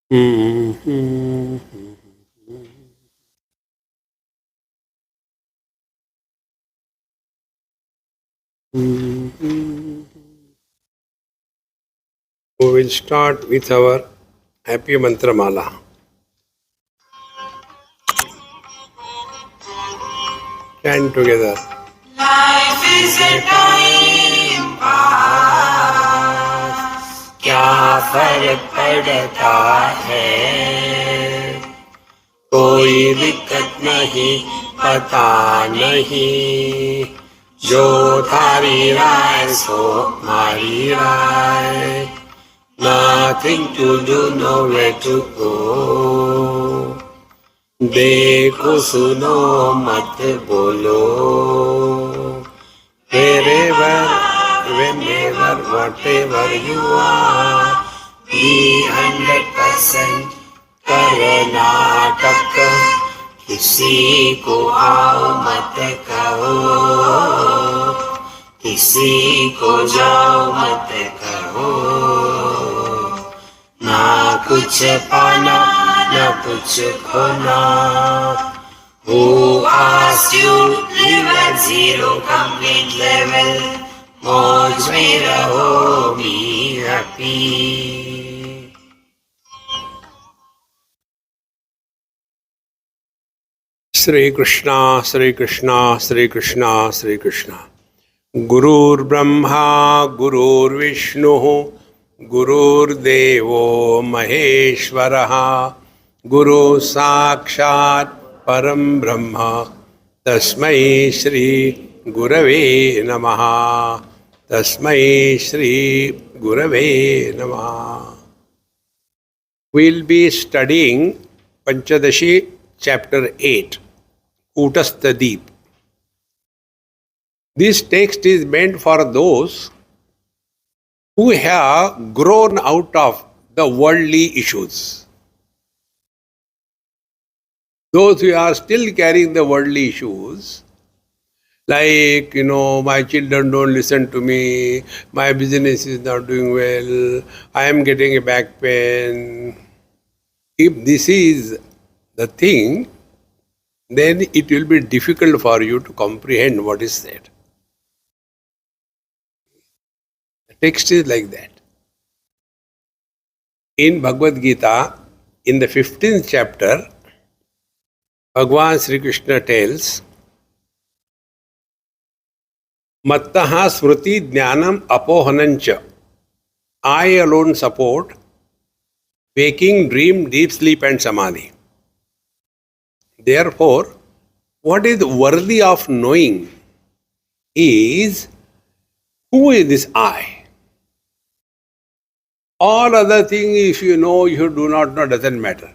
Who will start with our happy mantra mala. Chant together. Life is a time pass, क्या फर्क पड़ता है, कोई दिक्कत नहीं, पता नहीं, जो थारी राय सो मारी राय, nothing to do, nowhere to go, देखो सुनो मत बोलो, wherever, whenever, whatever you are, be 100% Karnataka, किसी को आओ मत कहो, किसी को जाओ मत कहो, ना कुछ पाना ना कुछ खोना. Who asked you live at zero complete level? मौज में रहो, be happy. Shri Krishna, Shri Krishna, Shri Krishna, Shri Krishna. Gurur Brahma, Gurur Vishnu, Gurur Devo Maheshwaraha, Guru Sakshat Param Brahma, Tasmai Shri Gurave Namaha, Tasmai Shri Gurave Namaha. We'll be studying Panchadashi Chapter 8, Kutastha-deep. This text is meant for those who have grown out of the worldly issues. Those who are still carrying the worldly issues, like, my children don't listen to me, my business is not doing well, I am getting a back pain. If this is the thing, then it will be difficult for you to comprehend what is said. The text is like that. In Bhagavad Gita, in the 15th chapter, Bhagavan Sri Krishna tells, Mattaha smriti jnanam apohanancha. I alone support waking, dream, deep sleep and samadhi. Therefore, what is worthy of knowing is, who is this I? All other things, if you know, you do not know, doesn't matter.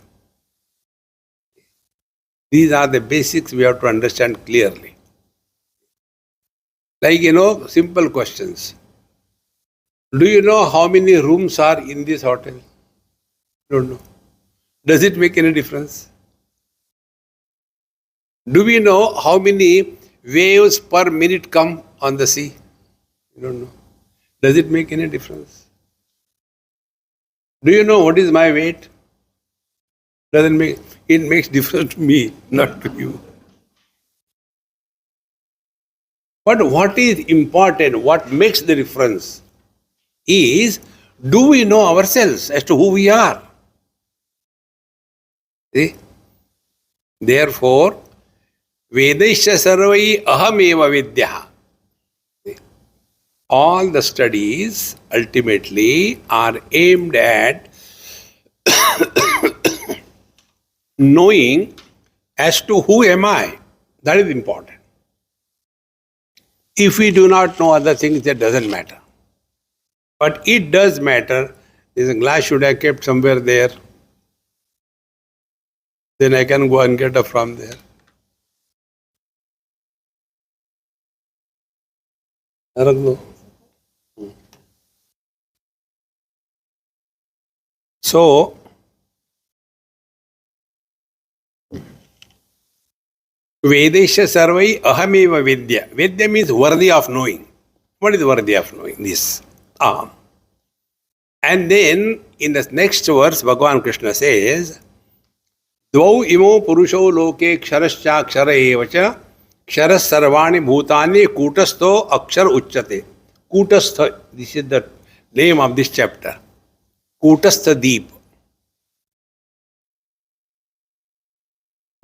These are the basics we have to understand clearly. Like, simple questions. Do you know how many rooms are in this hotel? Don't know. Does it make any difference? Do we know how many waves per minute come on the sea? You don't know. Does it make any difference? Do you know what is my weight? Doesn't make it makes difference to me, not to you. But what is important, what makes the difference is, do we know ourselves as to who we are? See? Therefore, Vedaisya sarvai ahameva vidya. All the studies ultimately are aimed at knowing as to who am I. That is important. If we do not know other things, that doesn't matter. But it does matter. This glass should have kept somewhere there. Then I can go and get up from there. So, Vedesha sarvai ahameva vidya. Vidya means worthy of knowing. What is worthy of knowing? This. And then in the next verse, Bhagavan Krishna says, Dvau imo purusho loke ksharascha kshara evacha ksharas sarvani bhutani kutastho akshar uchyate. Kutastha, this is the name of this chapter. Kutastha Deep.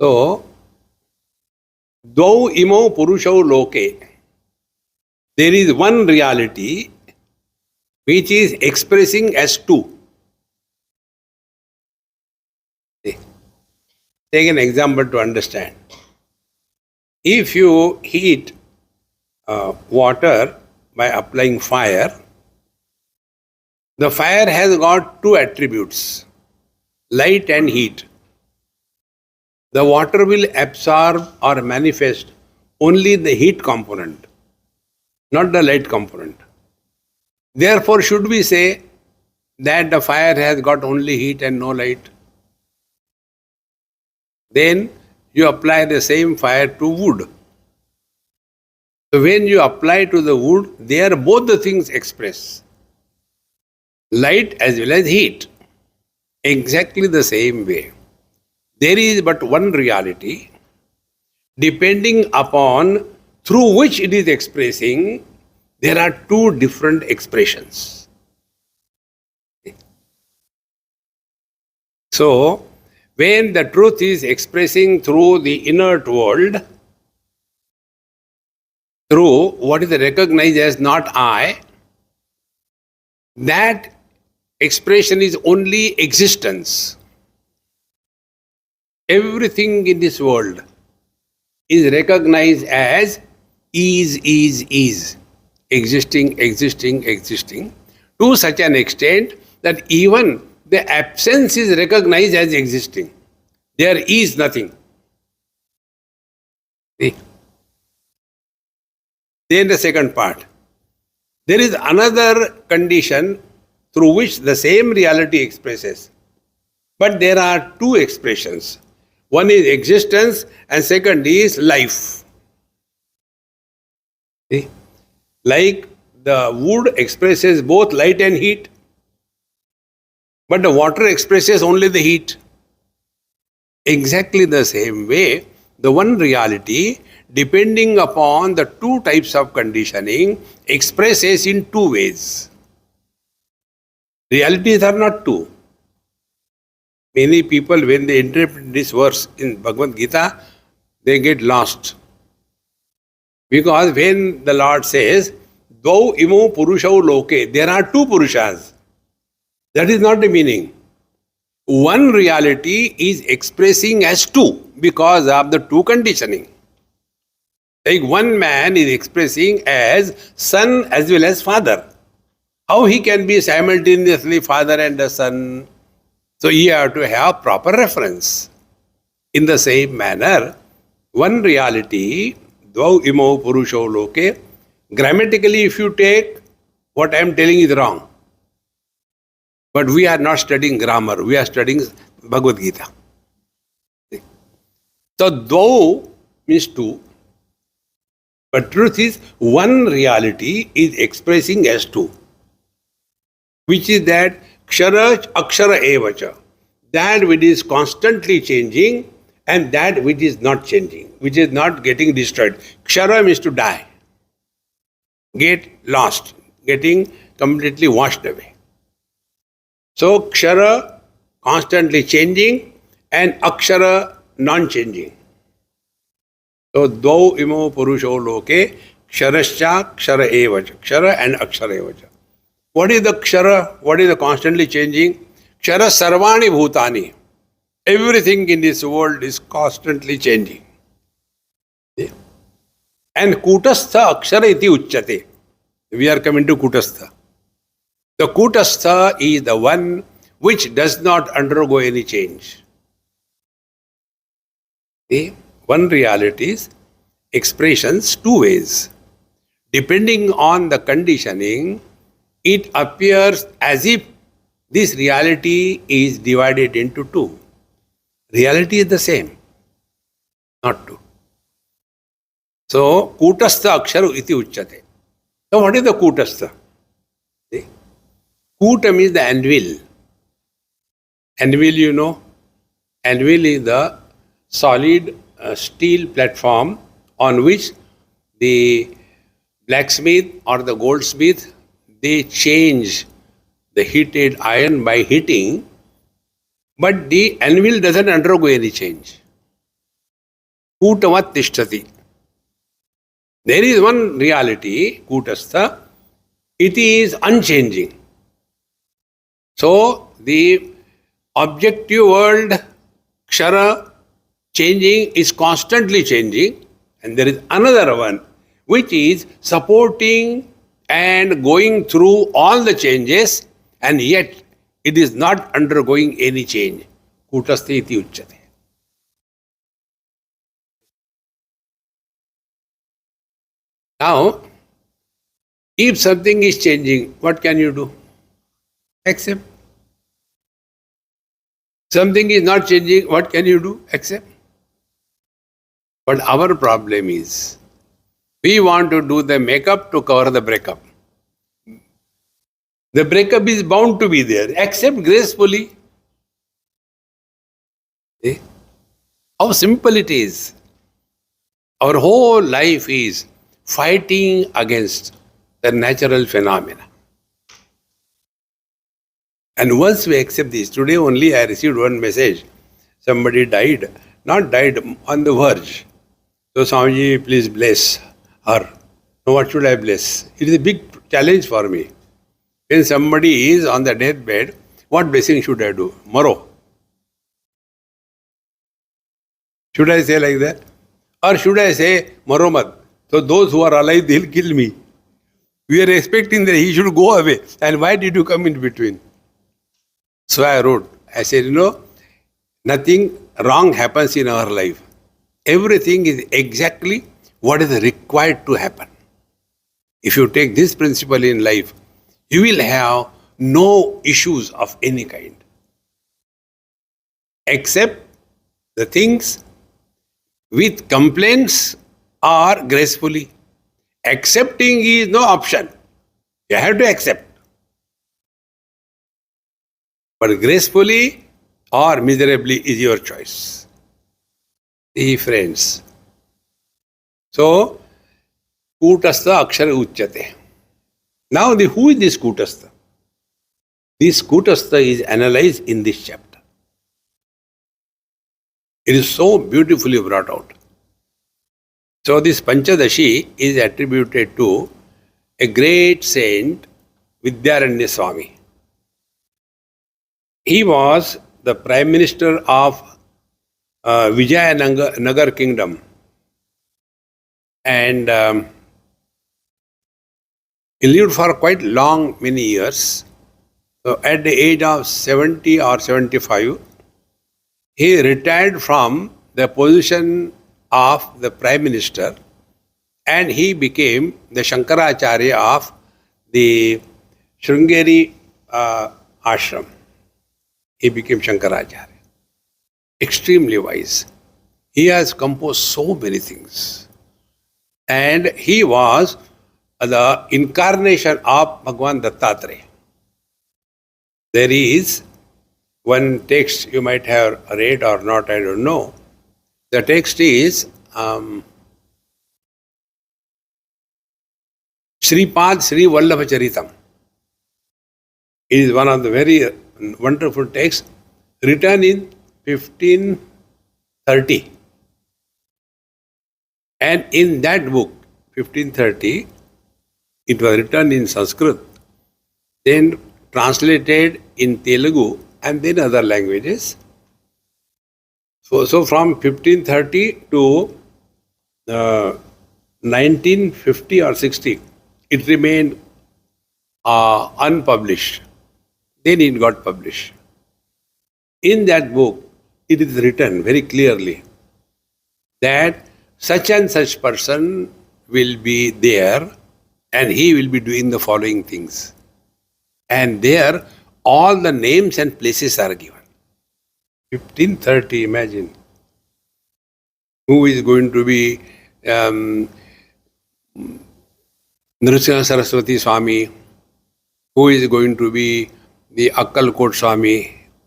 So, Dvau imo purusho loke. There is one reality which is expressing as two. Take an example to understand. If you heat water by applying fire, the fire has got two attributes, light and heat. The water will absorb or manifest only the heat component, not the light component. Therefore, should we say that the fire has got only heat and no light? Then you apply the same fire to wood. So when you apply to the wood, there both the things express, light as well as heat, exactly the same way. There is but one reality, depending upon through which it is expressing, there are two different expressions. So, when the truth is expressing through the inert world, through what is recognized as not I, that expression is only existence. Everything in this world is recognized as is, existing, to such an extent that even the absence is recognized as existing. There is nothing. See? Then the second part. There is another condition through which the same reality expresses. But there are two expressions. One is existence and second is life. See? Like the wood expresses both light and heat, but the water expresses only the heat. Exactly the same way, the one reality, depending upon the two types of conditioning, expresses in two ways. Realities are not two. Many people, when they interpret this verse in Bhagavad Gita, they get lost. Because when the Lord says, Dvau imo purusho loke, there are two purushas. That is not the meaning. One reality is expressing as two because of the two conditioning. Like one man is expressing as son as well as father. How he can be simultaneously father and a son? So you have to have proper reference. In the same manner, one reality, Dvau imo purusho loke, grammatically if you take, what I am telling is wrong. But we are not studying grammar, we are studying Bhagavad Gita. So Dvau means two, but truth is one reality is expressing as two, which is that kshara akshara evacha, that which is constantly changing and that which is not changing, which is not getting destroyed. Kshara means to die, get lost, getting completely washed away. So kshara constantly changing and akshara non-changing. So dvau imo purusho loke ksharascha kshara evacha, kshara and akshara evacha. What is the kshara? What is the constantly changing? Kshara sarvani bhutani. Everything in this world is constantly changing. And kutastha akshara iti uchyate. We are coming to kutastha. The kutastha is the one which does not undergo any change. See? One reality is expressions two ways. Depending on the conditioning, it appears as if this reality is divided into two. Reality is the same, not two. So, kutastha aksharu iti uchyate. So, what is the kutastha? See? Kutam is the anvil. Anvil, you know. Anvil is the solid steel platform on which the blacksmith or the goldsmith, they change the heated iron by heating, but the anvil doesn't undergo any change. Kutamat tishtati. There is one reality, kutastha, it is unchanging. So the objective world, kshara, changing, is constantly changing, and there is another one which is supporting and going through all the changes, and yet it is not undergoing any change. Kutastha iti uchyate. Now, if something is changing, what can you do? Accept. Something is not changing, what can you do? Accept. But our problem is, we want to do the makeup to cover the breakup. The breakup is bound to be there. Accept gracefully. Eh? How simple it is. Our whole life is fighting against the natural phenomena. And once we accept this, today only I received one message. Somebody died, not died, on the verge. So Swamiji, please bless her. Now what should I bless? It is a big challenge for me. When somebody is on the deathbed, what blessing should I do? Maro. Should I say like that? Or should I say, Maromat? So those who are alive, they'll kill me. We are expecting that he should go away. And why did you come in between? So I wrote, I said, nothing wrong happens in our life. Everything is exactly what is required to happen. If you take this principle in life, you will have no issues of any kind. Accept the things with complaints or gracefully. Accepting is no option. You have to accept. But gracefully or miserably is your choice. See, friends. So, Kutastha Akshara Uchyate. Now, who is this Kutastha? This Kutastha is analyzed in this chapter. It is so beautifully brought out. So, this Panchadashi is attributed to a great saint, Vidyaranya Swami. He was the Prime Minister of Vijayanagar Kingdom, and he lived for quite long, many years. So at the age of 70 or 75, he retired from the position of the Prime Minister, and he became the Shankaracharya of the Sringeri ashram. He became Shankaracharya. Extremely wise. He has composed so many things. And he was the incarnation of Bhagavan Dattatreya. There is one text you might have read or not, I don't know. The text is Sripad Sri Vallabha Charitam. It is one of the very wonderful texts written in 1530. And in that book, 1530, it was written in Sanskrit, then translated in Telugu, and then other languages. So from 1530 to 1950 or 60, it remained unpublished. Then it got published. In that book, it is written very clearly that such and such person will be there and he will be doing the following things. And there, all the names and places are given. 1530, imagine. Who is going to be Nrsimha Saraswati Swami? who is going to be the Akkalkot Swami,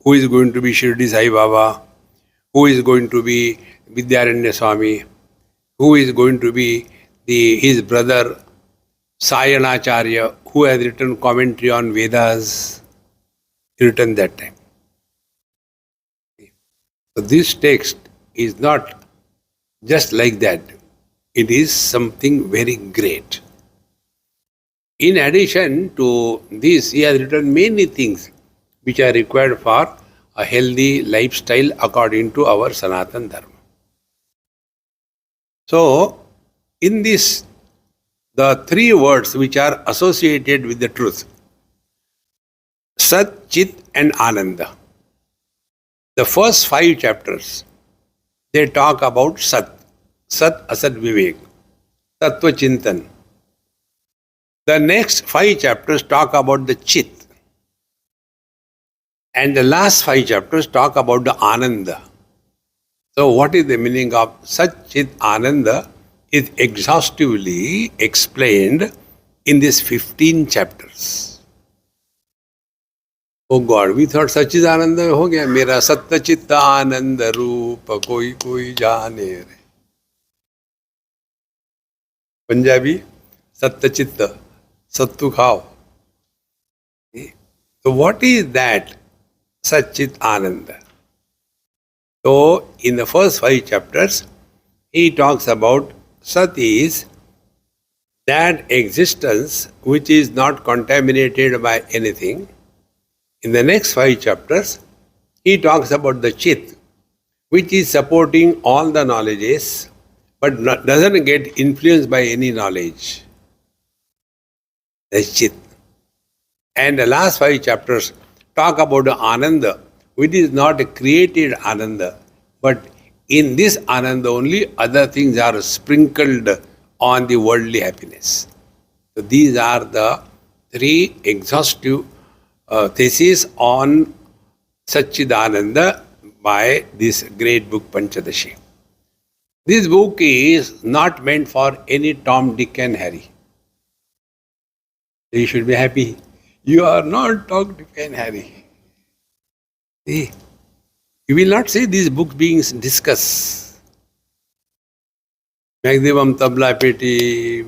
who is going to be Shirdi Sai Baba, who is going to be Vidyaranya Swami, who is going to be his brother Sayanacharya, who has written commentary on Vedas, written that time. So this text is not just like that. It is something very great. In addition to this, he has written many things which are required for a healthy lifestyle according to our Sanatan Dharma. So, in this, the three words which are associated with the truth, Sat, Chit and Ananda. The first 5 chapters, they talk about Sat, Sat Asat Vivek, Tattva Chintan. The next 5 chapters talk about the Chit. And the last 5 chapters talk about the Ananda. So what is the meaning of Sat Chit Ananda is exhaustively explained in these 15 chapters. Oh God, we thought Sachidananda ho gaya, mera Satta Chitta Ananda Rupa koi koi jaane re. Punjabi, Satta Chitta, Sattu khao. So what is that Satchit Ananda? So in the first 5 chapters, he talks about Sat is that existence which is not contaminated by anything. In the next 5 chapters, he talks about the Chit, which is supporting all the knowledges, but doesn't get influenced by any knowledge. That's Chit. And the last 5 chapters talk about the Ananda, which is not a created Ananda, but in this Ananda only other things are sprinkled on the worldly happiness. So these are the 3 exhaustive thesis on Satchidananda by this great book Panchadashi. This book is not meant for any Tom, Dick and Harry. You should be happy. You are not Tom, Dick and Harry. See, you will not see these books being discussed. Magdivam, Tabla Peti,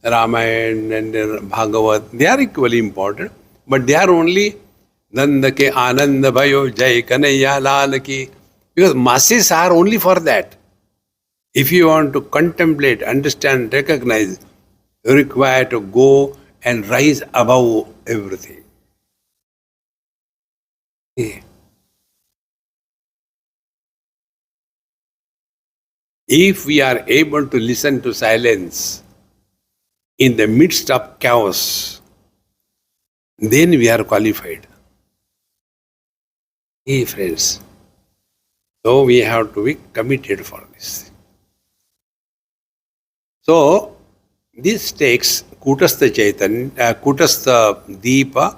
Ramayana and Bhagavat, they are equally important. But they are only Nanda ke Ananda Bhayo Jai Kanaya Lal ki. Because masses are only for that. If you want to contemplate, understand, recognize, you require to go and rise above everything. If we are able to listen to silence in the midst of chaos, then we are qualified. Hey friends, so we have to be committed for this. So this text, Kutastha Chaitanya, Kutastha Deepa,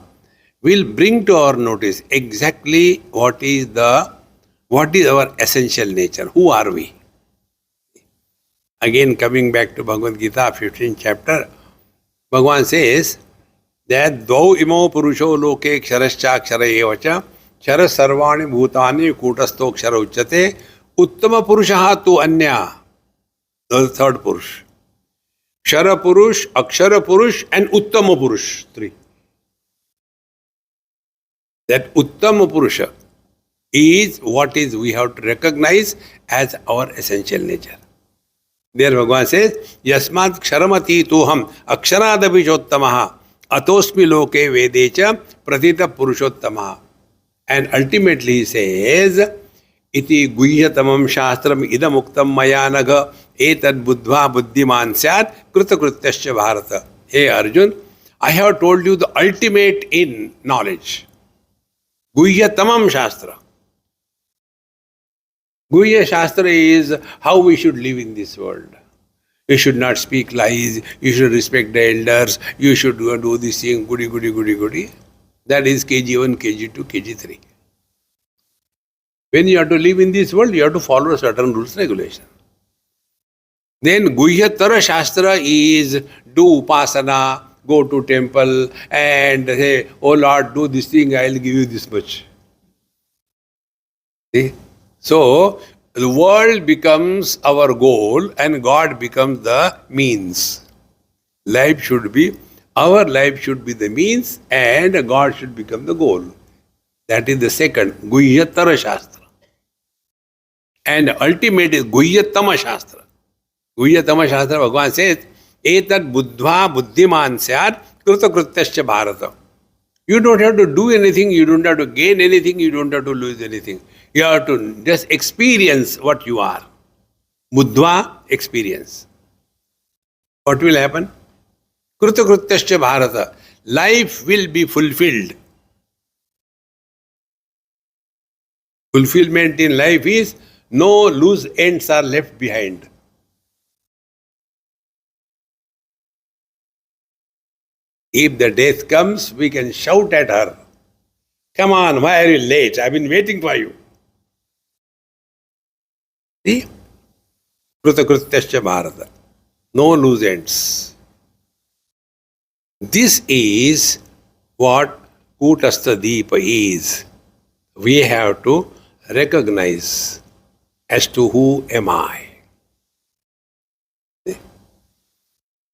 will bring to our notice exactly what is our essential nature. Who are we? Again, coming back to Bhagavad Gita, 15th chapter, Bhagavan says that Dvau imo purusho loke ksharascha kshara evacha kshara sarvani bhutani kutastho kshara uchyate uttama purushaha tu anya. The third purush. Kshara purush, akshara purush and uttama purush. 3. That uttama purusha is what is we have to recognize as our essential nature. There Bhagavan says, Yasmat ksharamati tuham aksharadabhichottamaha atosmi loke vedecha pratita purushottamaha. And ultimately he says, iti guhyatamam shastram idamuktam mayanaga etad buddhva buddhiman syat kritakrityascha bharata. Hey Arjun, I have told you the ultimate in knowledge. Guhyatamam shastra. Guhya Shastra is how we should live in this world. You should not speak lies, you should respect the elders, you should do this thing, goody. That is KG1, KG2, KG3. When you have to live in this world, you have to follow certain rules, regulations. Then Guhyatara Shastra is do upasana, go to temple and say, oh Lord, do this thing, I'll give you this much. See? So, the world becomes our goal and God becomes the means. Our life should be the means and God should become the goal. That is the second, Guhyatara Shastra. And ultimate is Guhyatama Shastra. Guhyatama Shastra, Bhagavan says, Etat buddhva buddhiman syat krita krityascha bharata. You don't have to do anything, you don't have to gain anything, you don't have to lose anything. You have to just experience what you are. Buddhva, experience. What will happen? Krita krityascha bharata. Life will be fulfilled. Fulfillment in life is no loose ends are left behind. If the death comes, we can shout at her, come on, why are you late? I've been waiting for you. See? Krita bharata. No loose ends. This is what Kutastha Deepa is. We have to recognize as to who am I.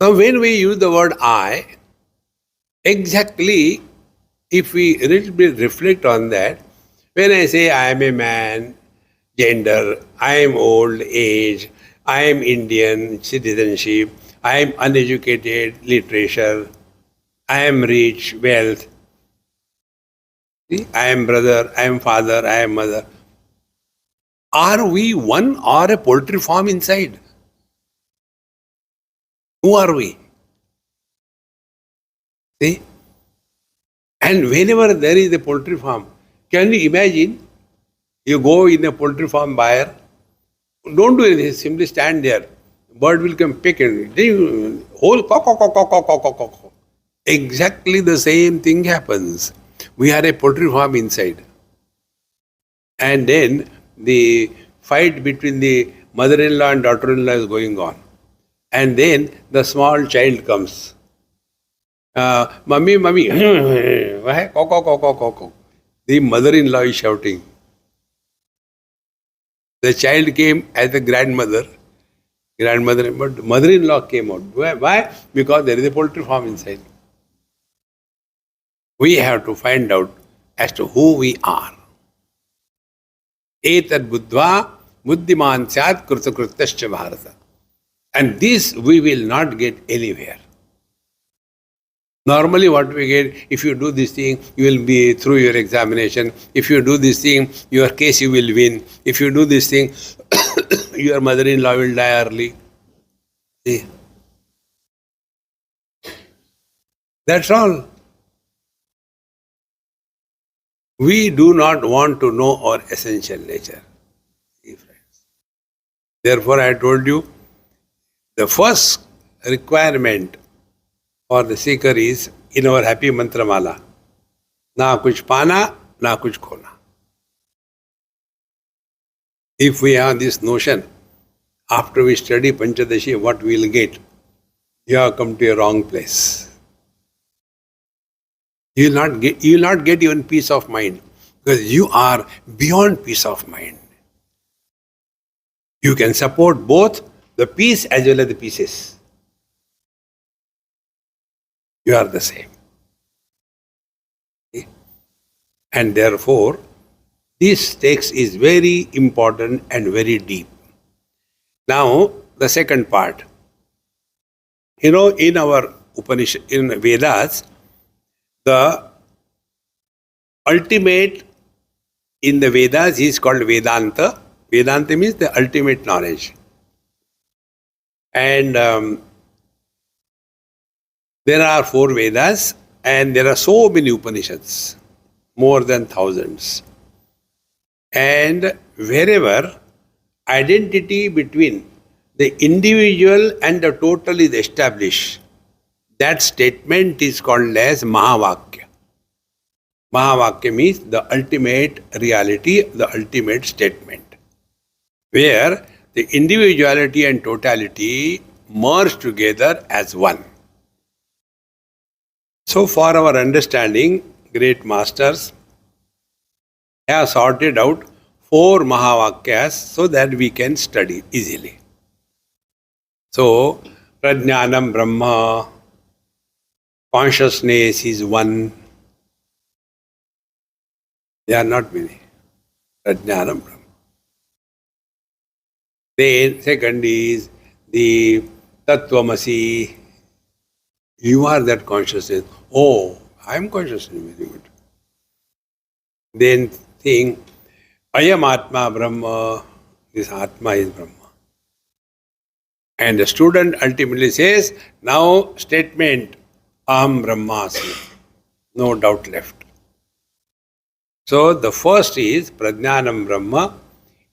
Now when we use the word I, exactly if we a little bit reflect on that, when I say I am a man, gender, I am old age, I am Indian, citizenship, I am uneducated, literature, I am rich, wealth, see? I am brother, I am father, I am mother. Are we one or a poultry farm inside? Who are we? See? And whenever there is a poultry farm, can you imagine? You go in a poultry farm buyer, don't do anything, simply stand there. Bird will come pick and whole cock. Exactly the same thing happens. We are a poultry farm inside. And then the fight between the mother-in-law and daughter-in-law is going on. And then the small child comes. Mummy, the mother-in-law is shouting. The child came as a grandmother, but mother-in-law came out. Why? Because there is a poultry farm inside. We have to find out as to who we are. Etat buddhva buddhiman syat krita krityascha bharata. And this we will not get anywhere. Normally what we get, if you do this thing, you will be through your examination. If you do this thing, your case you will win. If you do this thing, your mother-in-law will die early. See? That's all. We do not want to know our essential nature. See, friends. Therefore, I told you, the first requirement for the seeker is in our happy mantra mala. Na kuch pana, na kuch khona. If we have this notion, after we study Panchadashi, what we will get, you have come to a wrong place. You will not get even peace of mind, because you are beyond peace of mind. You can support both the peace as well as the pieces. You are the same. Okay? And therefore, this text is very important and very deep. Now, the second part. In our Upanishad, in Vedas, the ultimate in the Vedas is called Vedanta. Vedanta means the ultimate knowledge. And there are 4 Vedas and there are so many Upanishads, more than thousands. And wherever identity between the individual and the total is established, that statement is called as Mahavakya. Mahavakya means the ultimate reality, the ultimate statement, where the individuality and totality merge together as one. So for our understanding, great masters have sorted out 4 Mahavakyas so that we can study easily. So, Prajnanam Brahma, consciousness is one. There are not many. Prajnanam Brahma. Then, second is the Tattvamasi. You are that consciousness. Oh, I am consciousness. Very good. Then think, Ayam Atma Brahma. This Atma is Brahma. And the student ultimately says, now statement, Aham Brahmasmi. No doubt left. So the first is Prajnanam Brahma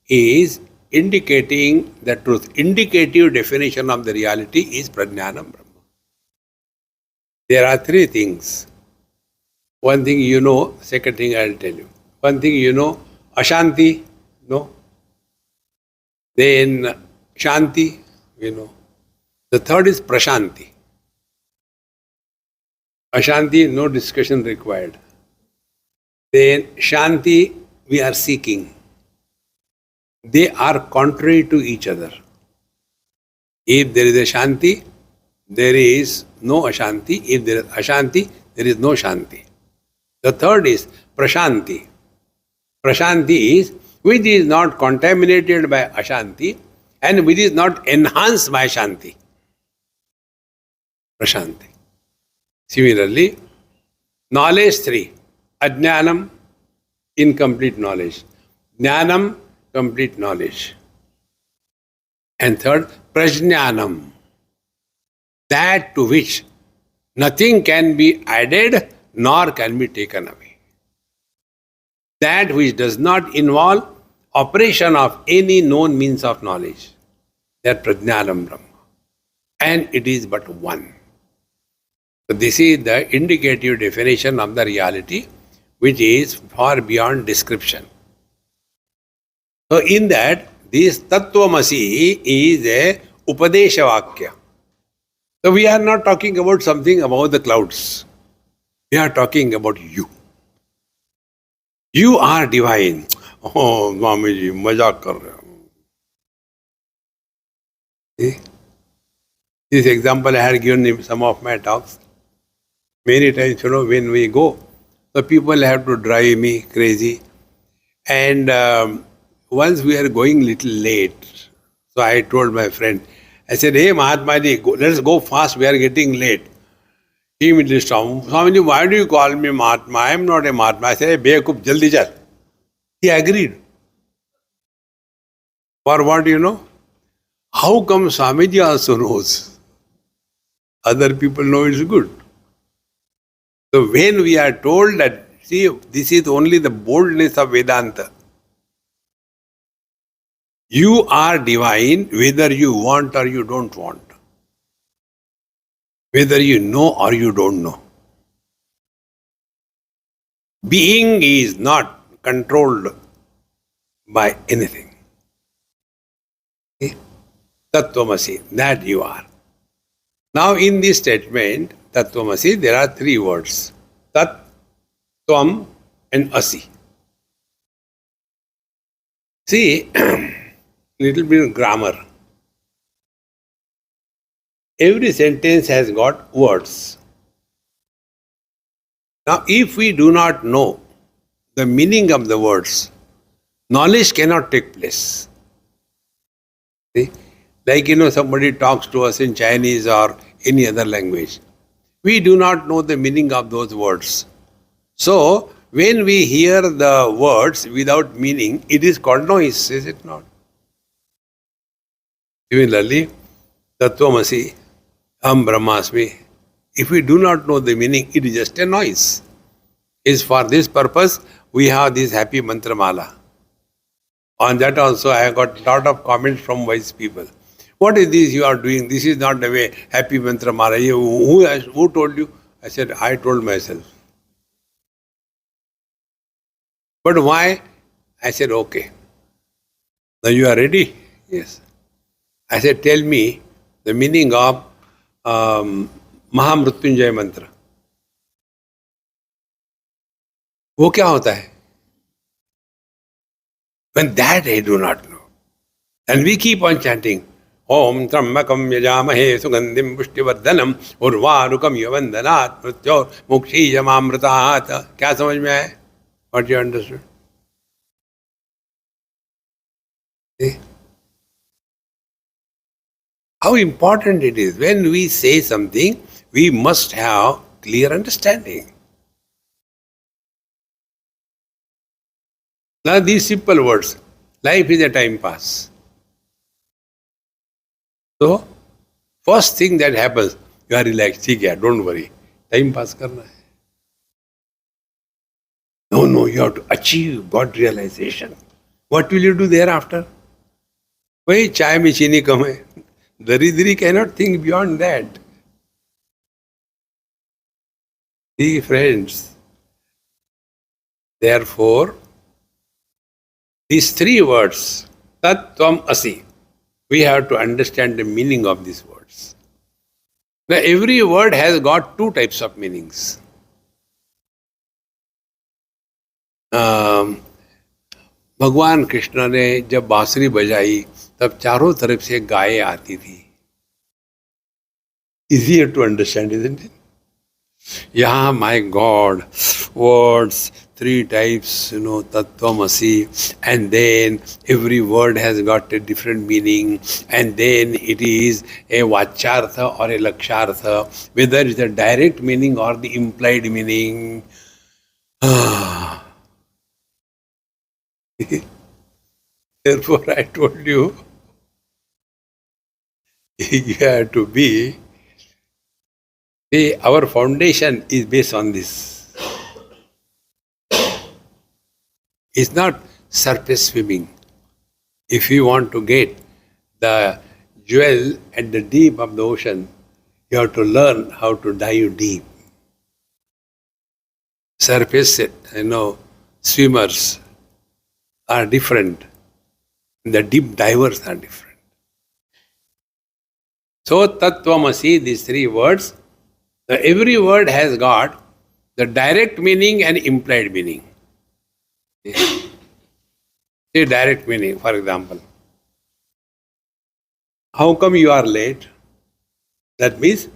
is indicating the truth. Indicative definition of the reality is Prajnanam Brahma. There are 3 things. One thing you know, second thing I will tell you. One thing you know, Ashanti, no. Then Shanti, you know. The third is Prashanti. Ashanti, no discussion required. Then Shanti, we are seeking. They are contrary to each other. If there is a Shanti, there is no Ashanti. If there is Ashanti, there is no Shanti. The third is Prashanti. Prashanti is which is not contaminated by Ashanti and which is not enhanced by Shanti. Prashanti. Similarly, knowledge 3. Ajnanam, incomplete knowledge. Jnanam, complete knowledge. And third, Prajnanam, that to which nothing can be added nor can be taken away. That which does not involve operation of any known means of knowledge. That Prajnanam Brahma. And it is but one. So this is the indicative definition of the reality which is far beyond description. So in that, this Tattvamasi is a Upadesha Vakya. So we are not talking about something above the clouds. We are talking about you. You are divine. Oh, Swamiji, mazak kar rahe ho. This example I had given in some of my talks. Many times, when we go, the people have to drive me crazy. And once we are going little late, so I told my friend, I said, hey Mahatma ji, let's go fast, we are getting late. He immediately stopped. Swamiji, why do you call me Mahatma? I am not a Mahatma. I said, hey, Bekub, jaldi chal. He agreed. For what, How come Swamiji also knows? Other people know it's good. So when we are told that, see, this is only the boldness of Vedanta. You are divine whether you want or you don't want. Whether you know or you don't know. Being is not controlled by anything. Okay? Tattvamasi, that you are. Now in this statement, Tattvamasi, there are 3 words. Tat, Tvam and Asi. See, little bit of grammar. Every sentence has got words. Now, if we do not know the meaning of the words, knowledge cannot take place. See? Like, somebody talks to us in Chinese or any other language. We do not know the meaning of those words. So, when we hear the words without meaning, it is called noise, is it not? Similarly, Tattvamasi, Aham Brahmasmi. If we do not know the meaning, it is just a noise. Is for this purpose, we have this happy mantra mala. On that also, I have got a lot of comments from wise people. What is this you are doing? This is not the way happy mantra mala. Who told you? I said, I told myself. But why? I said, okay. Now you are ready? Yes. I said, tell me the meaning of Mahamrutyunjaya mantra. वो क्या होता है? When that I do not know. And we keep on chanting. Om Trambakam Yajamahe Sugandhim Pushtivardanam Urvarukam Yavandanat Mrityor Mukshiyamamritat. क्या समझ में आया? What you understood? See? How important it is. When we say something, we must have clear understanding. Now these simple words. Life is a time pass. So, first thing that happens, you are relaxed. ठीक है, don't worry. Time pass करना है. No, you have to achieve God realization. What will you do thereafter? वही चाय में चीनी कम है. Daridri cannot think beyond that. See, friends, therefore, these three words, Tat Tvam Asi, we have to understand the meaning of these words. Now, every word has got two types of meanings. भगवान कृष्ण ने जब बांसुरी बजाई तब चारों तरफ से गायें आती थी. Easier to understand, isn't it? यहाँ my God, words, three types, Tattvamasi, and then every word has got a different meaning, and then it is a vachartha or a lakshartha, whether it's a direct meaning or the implied meaning. Therefore, I told you, you have to be. See, our foundation is based on this. It's not surface swimming. If you want to get the jewel at the deep of the ocean, you have to learn how to dive deep. Surface, swimmers are different. The deep divers are different. So, Tattvamasi, these three words, every word has got the direct meaning and implied meaning. The direct meaning, for example. How come you are late? That means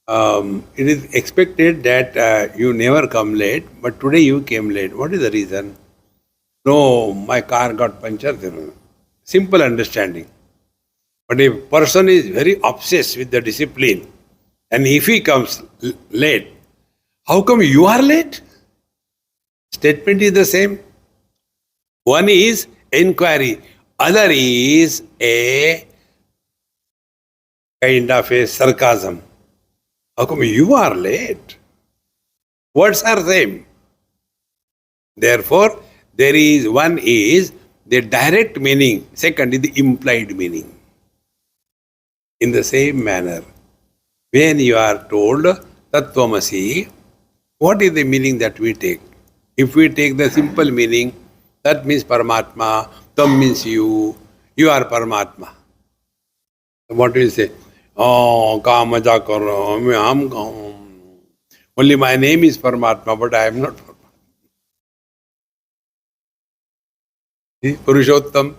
it is expected that you never come late, but today you came late. What is the reason? No, my car got punctured. Simple understanding. But if a person is very obsessed with the discipline, and if he comes late, how come you are late? Statement is the same. One is inquiry, other is a kind of a sarcasm. How come you are late? Words are same. Therefore, there is one is the direct meaning, second is the implied meaning. In the same manner, when you are told Tattvamasi, what is the meaning that we take? If we take the simple meaning, that means Paramatma, Tam means you are Paramatma. What do you say? Oh, kaha maja kar raha hu, I'm only my name is Paramatma, but I am not Paramatma. See, Purushottam.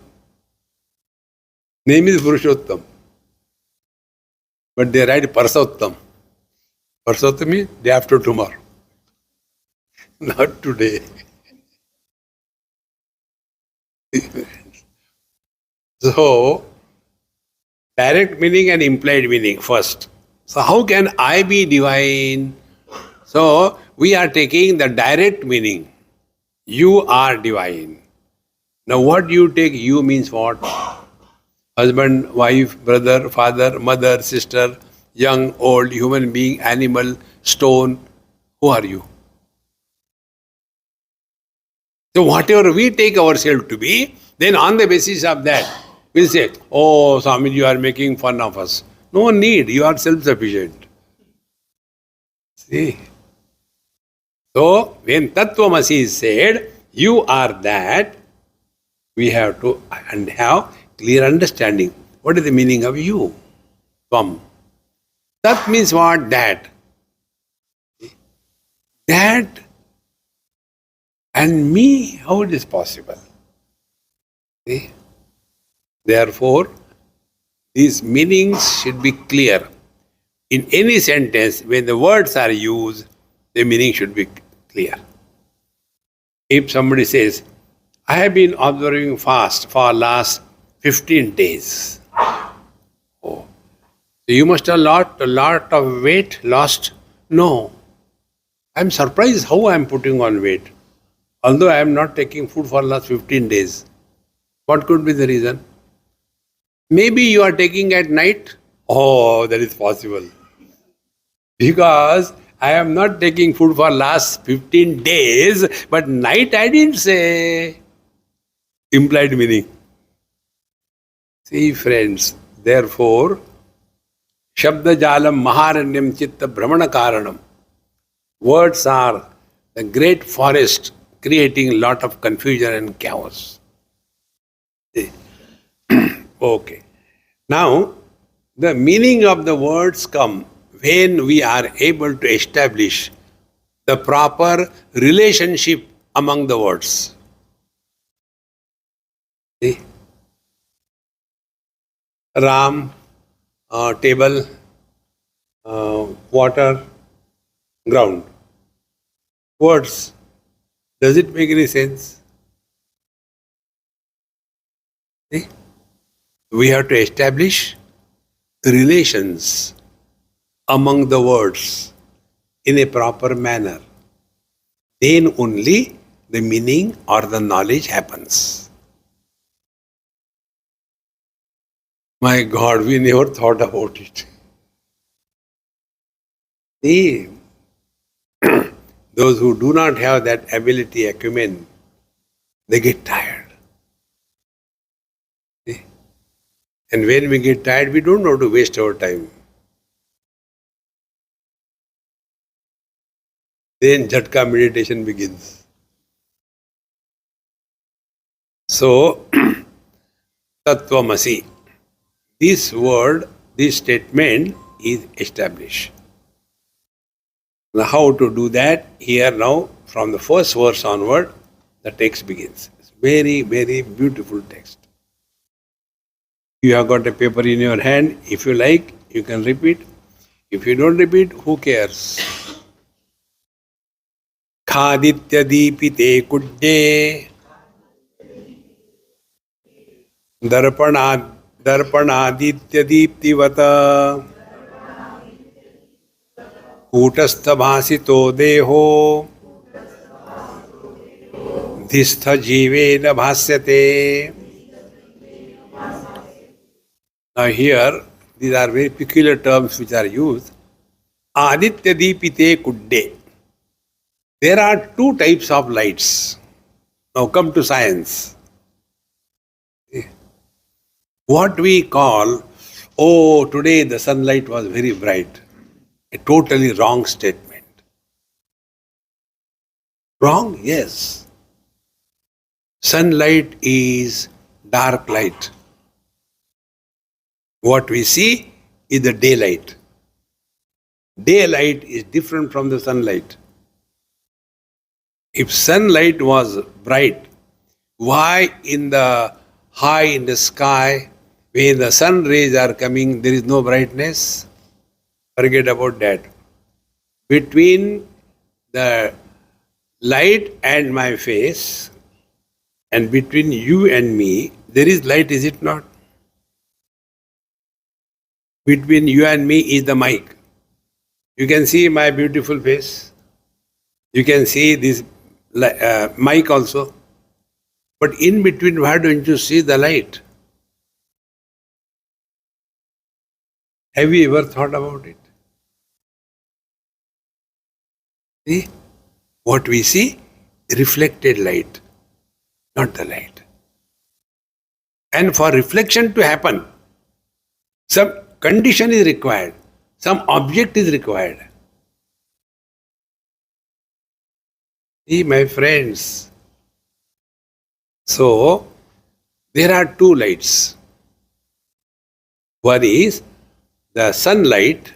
Name is Purushottam. But they write Parsottam. Parsottam means day after tomorrow. Not today. So, direct meaning and implied meaning first. So, how can I be divine? So, we are taking the direct meaning. You are divine. Now, what you take, you means what? Husband, wife, brother, father, mother, sister, young, old, human being, animal, stone. Who are you? So whatever we take ourselves to be, then on the basis of that, we'll say, oh, Swami, you are making fun of us. No need, you are self-sufficient. See? So, when Tattvamasi is said, you are that, we have to have clear understanding. What is the meaning of you? Tvam. Tat means what? That. That And me, how it is possible? See? Therefore, these meanings should be clear. In any sentence, when the words are used, the meaning should be clear. If somebody says, I have been observing fast for last 15 days. Oh, so you must have a lot of weight lost? No. I'm surprised how I'm putting on weight. Although I am not taking food for last 15 days. What could be the reason? Maybe you are taking at night. Oh, that is possible. Because I am not taking food for last 15 days, but night I didn't say. Implied meaning. See friends, therefore, Shabda Jalam Maharanyam Chitta Brahmana Karanam. Words are the great forest creating a lot of confusion and chaos. Okay. Now, the meaning of the words come when we are able to establish the proper relationship among the words. See? Ram, table, water, ground. Words. Does it make any sense? See? We have to establish relations among the words in a proper manner. Then only the meaning or the knowledge happens. My God, we never thought about it. See, those who do not have that ability, acumen, they get tired. See? And when we get tired, we don't know to waste our time. Then Jhatka meditation begins. So, Tattvamasi. This word, this statement is established. Now, how to do that? Here now, from the first verse onward, the text begins. It's very, very beautiful text. You have got a paper in your hand. If you like, you can repeat. If you don't repeat, who cares? Khaditya deepite kudde darpanaditya deeptivata kutastha bhasito deho dhistha jivena bhasyate. Now here, these are very peculiar terms which are used. Aditya deepite kudde. There are two types of lights. Now come to science. What we call, oh, today the sunlight was very bright. A totally wrong statement. Wrong? Yes. Sunlight is dark light. What we see is the daylight. Daylight is different from the sunlight. If sunlight was bright, why in the high in the sky, when the sun rays are coming, there is no brightness? Forget about that. Between the light and my face, and between you and me, there is light, is it not? Between you and me is the mic. You can see my beautiful face. You can see this mic also. But in between, why don't you see the light? Have you ever thought about it? See? What we see? Reflected light, not the light. And for reflection to happen, some condition is required, some object is required. See, my friends, so there are two lights. One is the sunlight,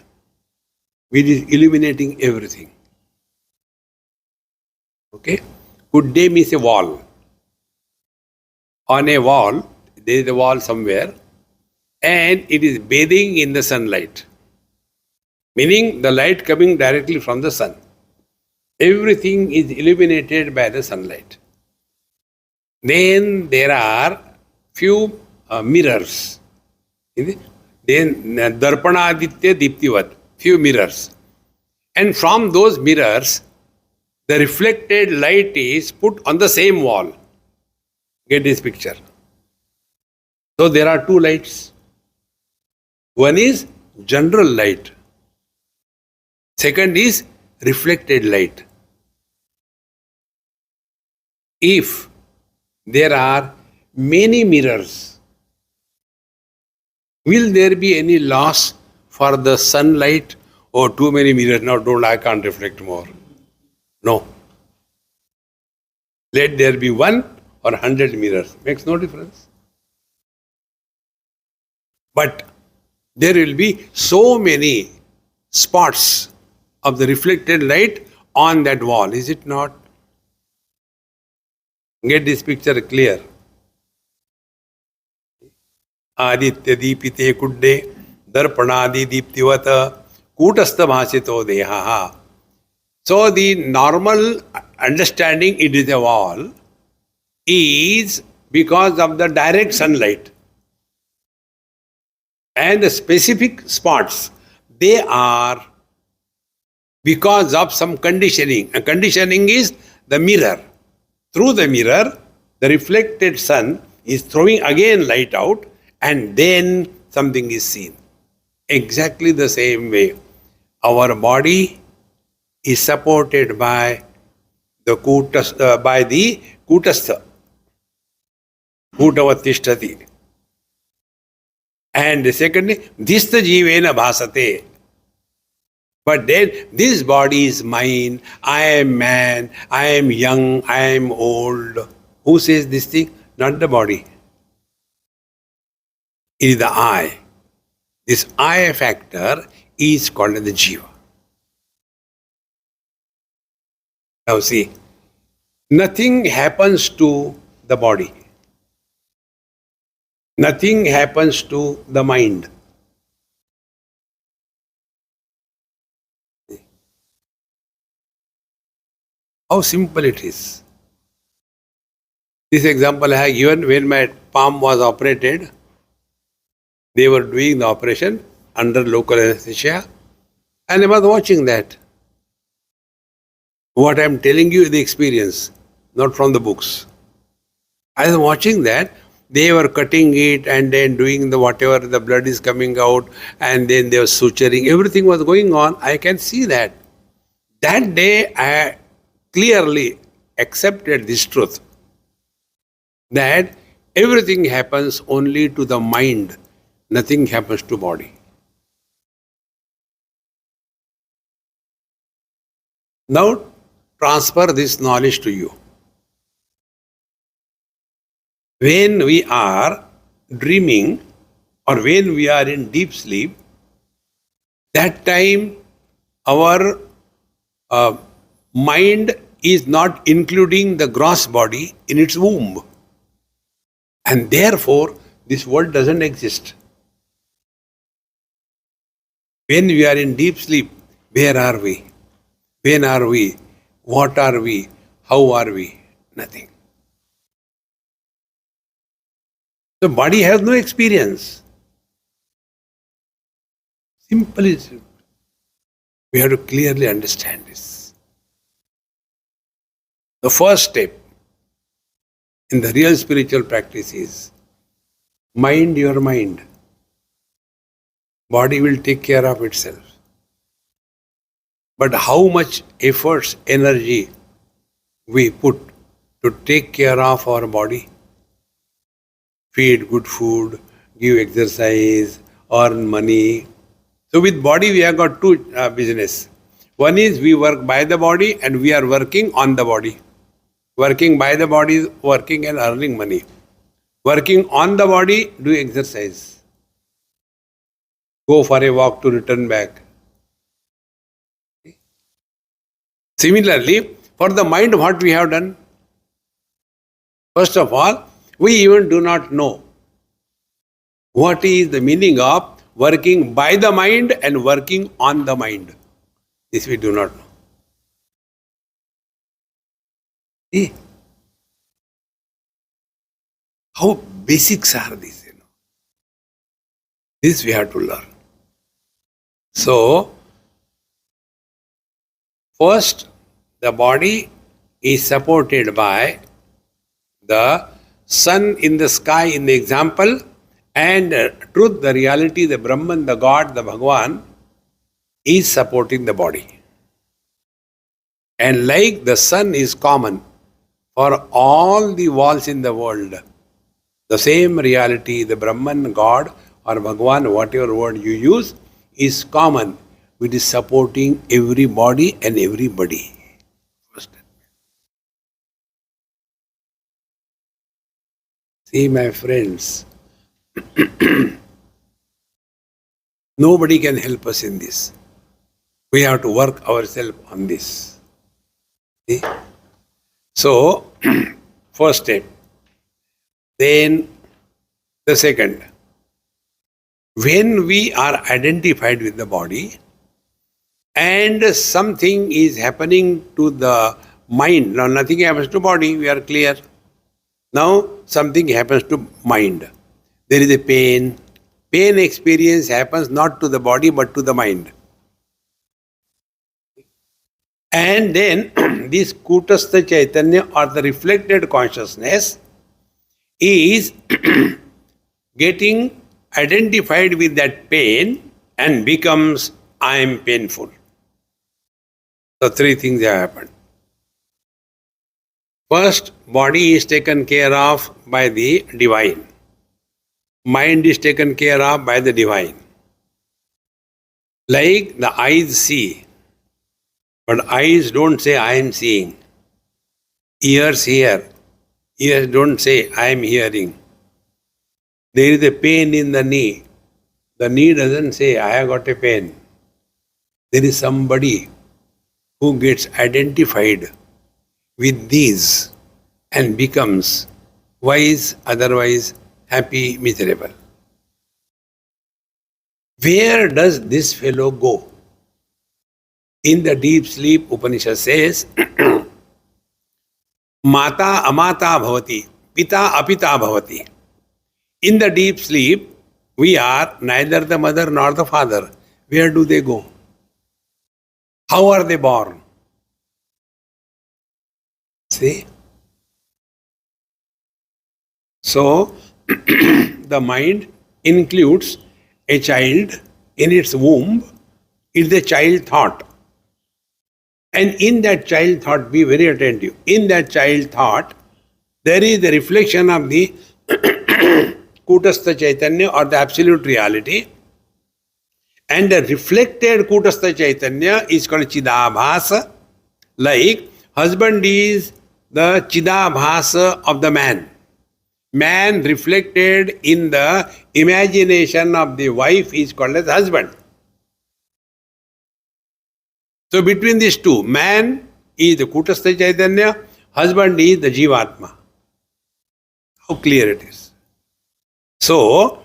which is illuminating everything. Okay? Good day means a wall. On a wall, there is a wall somewhere, and it is bathing in the sunlight, meaning the light coming directly from the sun. Everything is illuminated by the sunlight. Then there are few mirrors. Then darpanaditya diptivat, few mirrors. And from those mirrors, the reflected light is put on the same wall. Get this picture. So there are two lights. One is general light. Second is reflected light. If there are many mirrors, will there be any loss for the sunlight? Oh, too many mirrors, now I can't reflect more. No. Let there be 1 or 100 mirrors. Makes no difference. But there will be so many spots of the reflected light on that wall, is it not? Get this picture clear. Aditya deepite kudde darpanadi deeptivata kutastha bhasito dehaha. So the normal understanding it is a wall is because of the direct sunlight. And the specific spots, they are because of some conditioning. And conditioning is the mirror. Through the mirror, the reflected sun is throwing again light out, and then something is seen. Exactly the same way, our body is supported by the kutastha, kutavat tishtati. And secondly, dhista jivena bhasate. But then this body is mine, I am man, I am young, I am old. Who says this thing? Not the body. It is the I. This I factor is called the jiva. Now see, nothing happens to the body. Nothing happens to the mind. How simple it is. This example I have given when my palm was operated. They were doing the operation under local anesthesia, and I was watching that. What I am telling you is the experience, not from the books. I was watching that. They were cutting it and then doing the whatever, the blood is coming out, and then they were suturing. Everything was going on. I can see that. That day I clearly accepted this truth, that everything happens only to the mind. Nothing happens to body. Now transfer this knowledge to you. When we are dreaming or when we are in deep sleep, that time our mind is not including the gross body in its womb. And therefore, this world doesn't exist. When we are in deep sleep, where are we? When are we? What are we? How are we? Nothing. The body has no experience. Simple is it. We have to clearly understand this. The first step in the real spiritual practice is mind your mind. Body will take care of itself. But how much efforts, energy we put to take care of our body? Feed good food, give exercise, earn money. So with body we have got two business. One is we work by the body and we are working on the body. Working by the body is working and earning money. Working on the body, do exercise. Go for a walk to return back. Similarly, for the mind, what we have done? First of all, we even do not know what is the meaning of working by the mind and working on the mind. This we do not know. See, how basics are these, This we have to learn. So, first, the body is supported by the sun in the sky in the example, and truth, the reality, the Brahman, the God, the Bhagwan is supporting the body. And like the sun is common for all the walls in the world, the same reality, the Brahman, God or Bhagwan, whatever word you use, is common, which is supporting every body and everybody. See, my friends, nobody can help us in this. We have to work ourselves on this. See? So, first step. Then the second. When we are identified with the body and something is happening to the mind, now nothing happens to body, we are clear. Now something happens to mind. There is a pain. Pain experience happens not to the body but to the mind. And then this Kutastha Chaitanya or the reflected consciousness is getting identified with that pain and becomes, I am painful. So three things have happened. First, body is taken care of by the divine. Mind is taken care of by the divine. Like the eyes see, but eyes don't say I am seeing. Ears hear. Ears don't say I am hearing. There is a pain in the knee. The knee doesn't say I have got a pain. There is somebody who gets identified with these and becomes wise, otherwise happy, miserable. Where does this fellow go? In the deep sleep, Upanishad says, Mata amata bhavati, pita apita bhavati. In the deep sleep, we are neither the mother nor the father. Where do they go? How are they born? See? So, the mind includes a child in its womb, is the child thought. And in that child thought, be very attentive. In that child thought, there is the reflection of the Kutastha Chaitanya or the absolute reality. And the reflected Kutastha Chaitanya is called Chidabhasa. Like husband is the Chidabhasa of the man. Man reflected in the imagination of the wife is called as husband. So between these two, man is the Kutastha Chaitanya, husband is the Jivatma. How clear it is. So,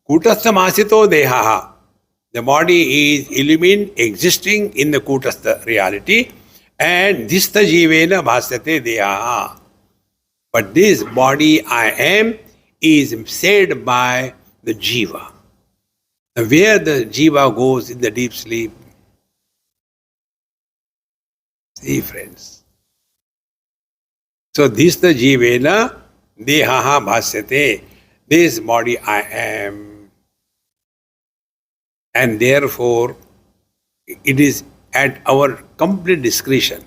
Kutastha Masito Dehaha, the body is illumined, existing in the Kutastha reality, and Dhistha Jivena Bhasyate Dehaha. But this body I am is said by the Jiva. Where the Jiva goes in the deep sleep. See, friends. So, Dhistha Jivena Dehaha Bhasyate. This body I am. And therefore, it is at our complete discretion.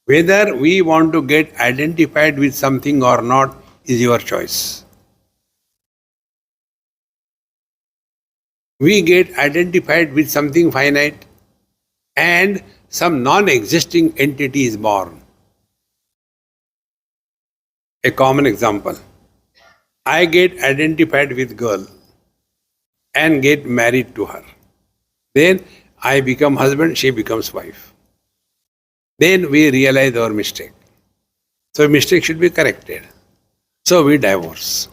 Whether we want to get identified with something or not is your choice. We get identified with something finite and some non-existing entity is born. A common example. I get identified with girl and get married to her. Then I become husband, she becomes wife. Then we realize our mistake. So mistake should be corrected. So we divorce.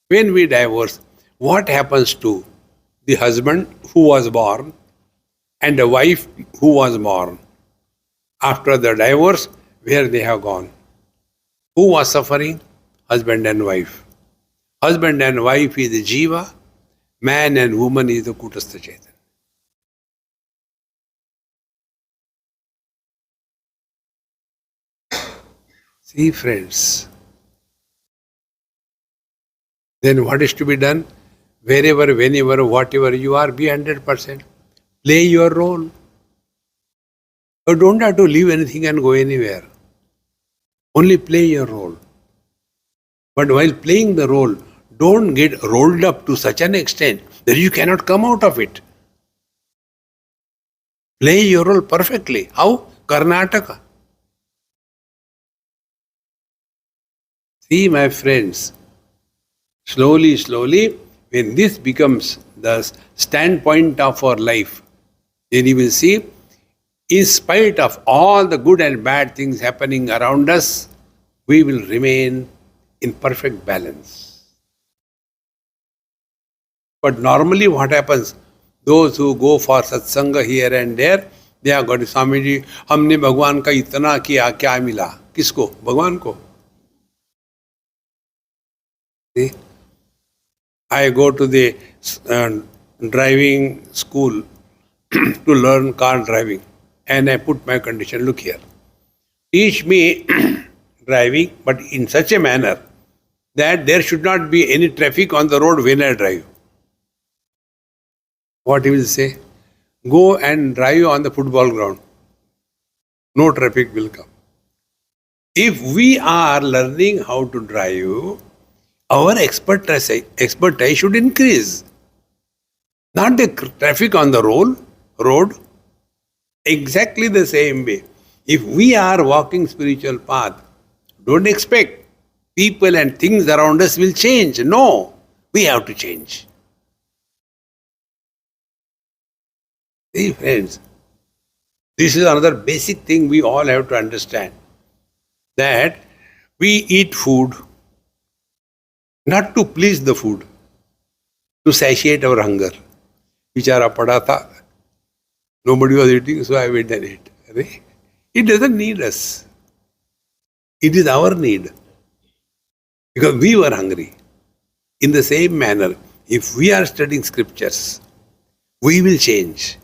When we divorce, what happens to the husband who was born and the wife who was born? After the divorce, where they have gone? Who was suffering? Husband and wife. Husband and wife is the Jiva, man and woman is the Kutastha Chaitanya. See, friends, then what is to be done? Wherever, whenever, whatever you are, be 100%. Play your role. You don't have to leave anything and go anywhere. Only play your role. But while playing the role, don't get rolled up to such an extent that you cannot come out of it. Play your role perfectly. How? Karnataka. See, my friends, slowly, slowly, when this becomes the standpoint of our life, then you will see, in spite of all the good and bad things happening around us, we will remain in perfect balance. But normally what happens? Those who go for satsanga here and there, they are going to, Swamiji, हमने भगवान का इतना किया, क्या मिला? किसको? भगवान को. See? I go to the driving school to learn car driving, and I put my condition, look here. Teach me driving, but in such a manner that there should not be any traffic on the road when I drive. What he will say? Go and drive on the football ground. No traffic will come. If we are learning how to drive, our expertise should increase. Not the traffic on the road. Exactly the same way. If we are walking spiritual path, don't expect people and things around us will change. No, we have to change. See, friends, this is another basic thing we all have to understand. That we eat food not to please the food, to satiate our hunger. Vichara pada tha, nobody was eating, so I went and ate. It doesn't need us. It is our need. Because we were hungry. In the same manner, if we are studying scriptures, we will change,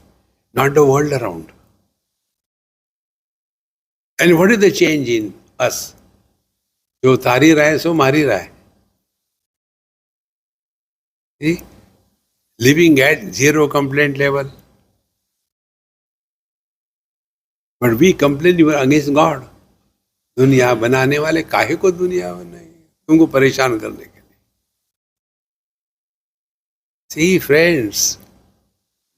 not the world around. And what is the change in us? Jo tari raha hai, so mari raha hai. See? Living at zero complaint level. But we complain you are against God. दुनिया बनाने वाले काहे को दुनिया बनाएंगे? तुमको परेशान करने के लिए. See, friends,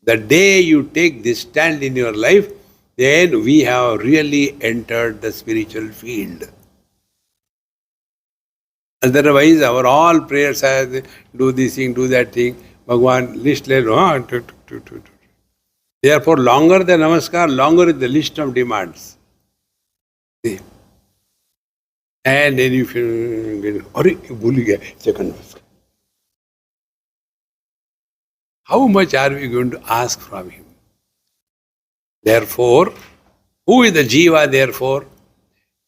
the day you take this stand in your life, then we have really entered the spiritual field. Otherwise, our all prayers are do this thing, do that thing. Bhagwan, list let. Therefore, longer the namaskar, longer is the list of demands. See? And then you feel, second namaskar. How much are we going to ask from him? Therefore, who is the jiva therefore?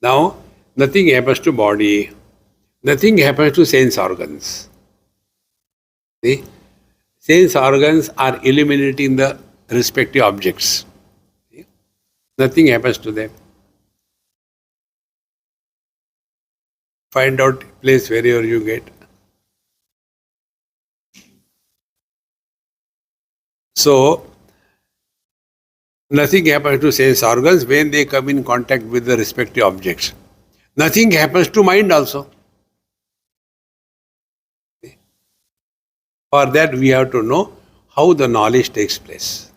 Now, nothing happens to body. Nothing happens to sense organs. See? Sense organs are eliminating the respective objects. See? Nothing happens to them. Find out place wherever you get. So, nothing happens to sense organs when they come in contact with the respective objects. Nothing happens to mind also. For that we have to know how the knowledge takes place.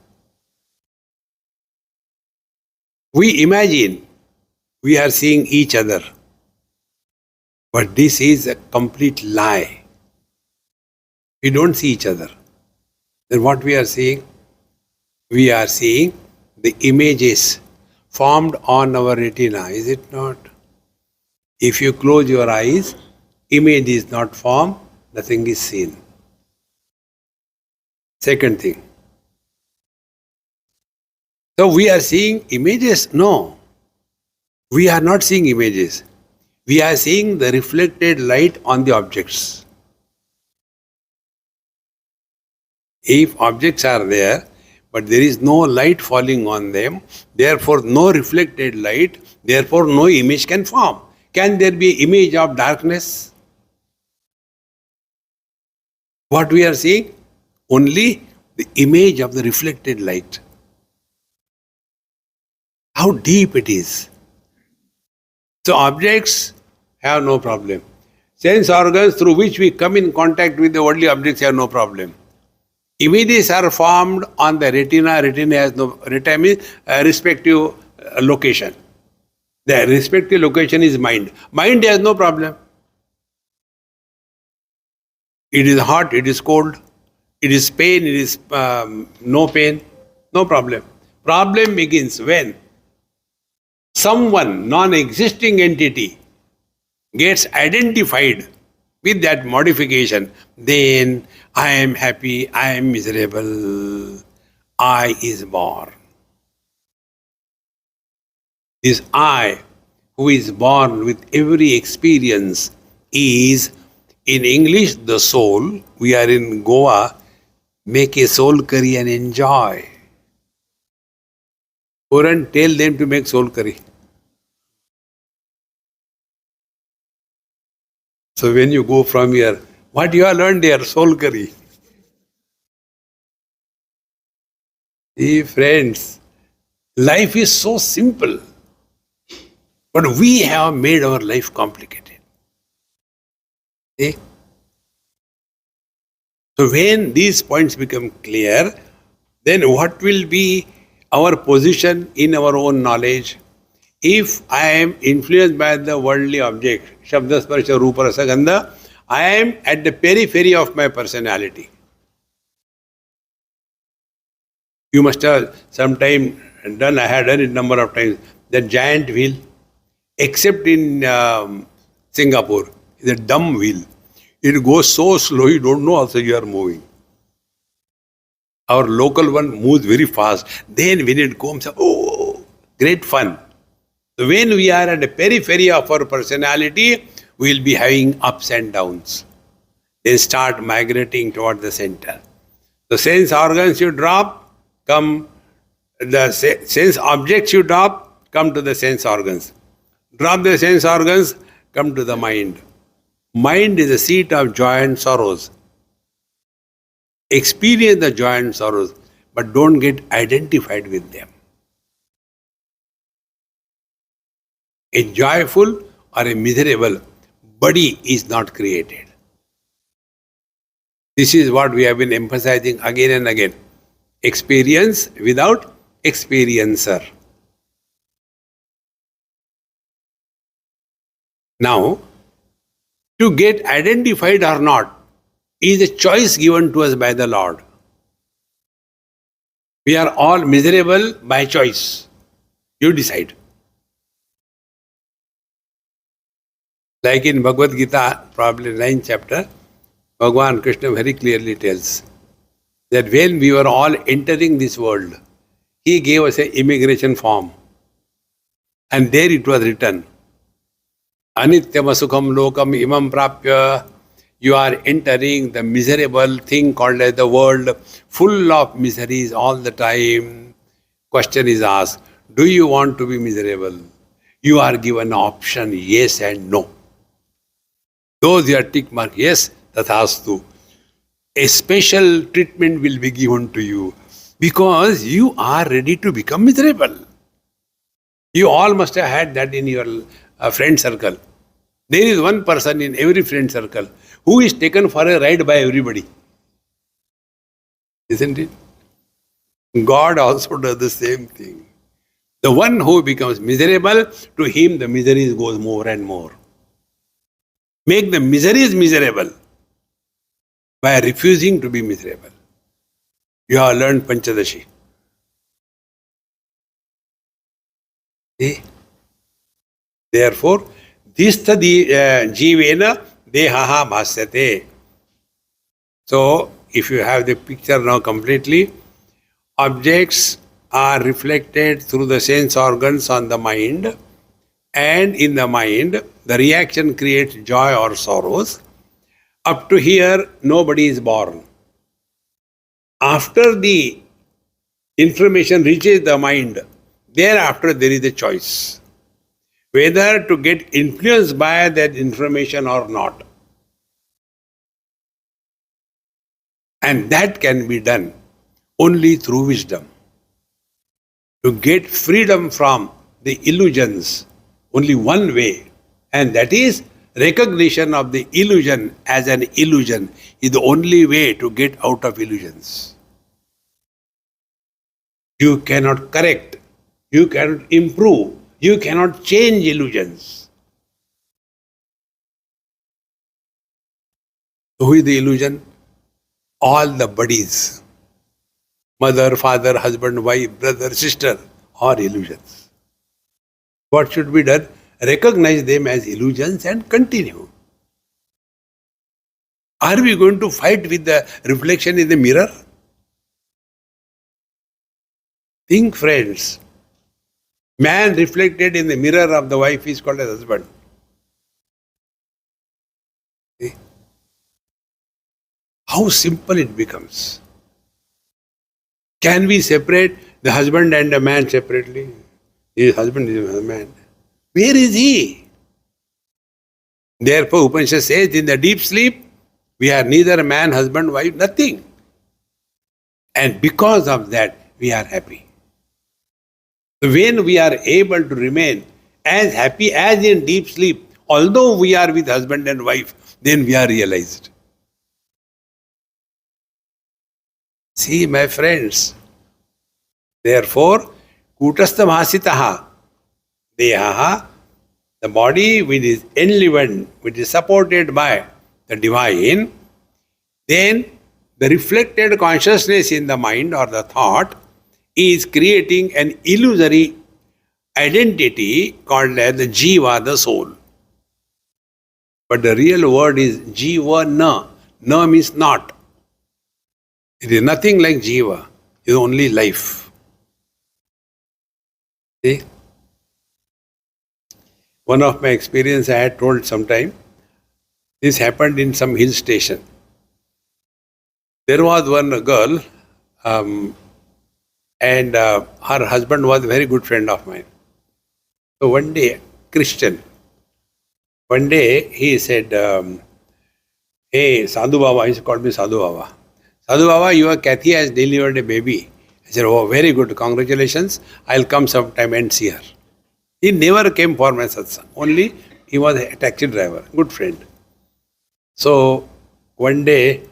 We imagine we are seeing each other, but this is a complete lie. We don't see each other. Then what we are seeing? We are seeing the images formed on our retina, is it not? If you close your eyes, Image is not form, nothing is seen. Second thing. So we are seeing images? No. We are not seeing images. We are seeing the reflected light on the objects. If objects are there, but there is no light falling on them, therefore no reflected light, therefore no image can form. Can there be image of darkness? What we are seeing? Only the image of the reflected light. How deep it is. So objects have no problem. Sense organs through which we come in contact with the worldly objects have no problem. Images are formed on the retina. Retina has no retina means respective location. The respective location is mind. Mind has no problem. It is hot, it is cold, it is pain, it is no pain, no problem. Problem begins when someone, non-existing entity, gets identified with that modification. Then I am happy, I am miserable, I is born. This I, who is born with every experience, is in English the soul. We are in Goa. Make a soul curry and enjoy. Couldn't tell them to make soul curry. So when you go from here, what you have learned there? Soul curry. See, friends, life is so simple, but we have made our life complicated. See? So when these points become clear, then what will be our position in our own knowledge? If I am influenced by the worldly object, Shabda, Sparsha, Rupa, Rasa, Gandha, I am at the periphery of my personality. You must have sometime done, I had done it number of times, that giant wheel, except in Singapore, is a dumb wheel. It goes so slow, you don't know also you are moving. Our local one moves very fast. Then when it comes, oh, great fun. So when we are at the periphery of our personality, we will be having ups and downs. Then start migrating toward the center. The sense organs you drop, come, the sense objects you drop, come to the sense organs. Drop the sense organs, come to the mind. Mind is the seat of joy and sorrows. Experience the joy and sorrows, but don't get identified with them. A joyful or a miserable body is not created. This is what we have been emphasizing again and again. Experience without experiencer. Now, to get identified or not is a choice given to us by the Lord. We are all miserable by choice. You decide. Like in Bhagavad Gita, probably 9th chapter, Bhagavan Krishna very clearly tells that when we were all entering this world, he gave us an immigration form. And there it was written, Anityam Sukham Lokam Imam Prapya. You are entering the miserable thing called as the world, full of miseries all the time. Question is asked, do you want to be miserable? You are given an option, yes and no. Those you are tick mark, yes, tathastu. A special treatment will be given to you because you are ready to become miserable. You all must have had that in your friend circle. There is one person in every friend circle who is taken for a ride by everybody. Isn't it? God also does the same thing. The one who becomes miserable, to him the miseries goes more and more. Make the miseries miserable by refusing to be miserable. You have learned Panchadashi. See? Therefore, this jivena dehaha bhasyate. So, if you have the picture now completely, objects are reflected through the sense organs on the mind, and in the mind, the reaction creates joy or sorrows. Up to here, nobody is born. After the information reaches the mind, thereafter there is a choice whether to get influenced by that information or not. And that can be done only through wisdom. To get freedom from the illusions, only one way, and that is recognition of the illusion as an illusion is the only way to get out of illusions. You cannot correct, you cannot improve, you cannot change illusions. Who is the illusion? All the buddies. Mother, father, husband, wife, brother, sister, are illusions. What should be done? Recognize them as illusions and continue. Are we going to fight with the reflection in the mirror? Think, friends. Man reflected in the mirror of the wife is called as husband. See? How simple it becomes. Can we separate the husband and the man separately? His husband is a man. Where is he? Therefore, Upanishad says, in the deep sleep, we are neither man, husband, wife, nothing. And because of that, we are happy. When we are able to remain as happy as in deep sleep, although we are with husband and wife, then we are realized. See, my friends, therefore, kutastha bhasitaha, dehaha, the body which is enlivened, which is supported by the divine, then the reflected consciousness in the mind or the thought is creating an illusory identity called as the jiva, the soul. But the real word is jiva na. Na means not. It is nothing like jiva. It is only life. See? One of my experience I had told sometime. This happened in some hill station. There was one girl and her husband was a very good friend of mine. So one day, Christian, one day he said, hey, Sadhu Baba, he called me Sadhu Baba. Sadhu Baba, your Kathy has delivered a baby. I said, oh, very good, congratulations. I'll come sometime and see her. He never came for my satsang. Only he was a taxi driver, good friend. So one day,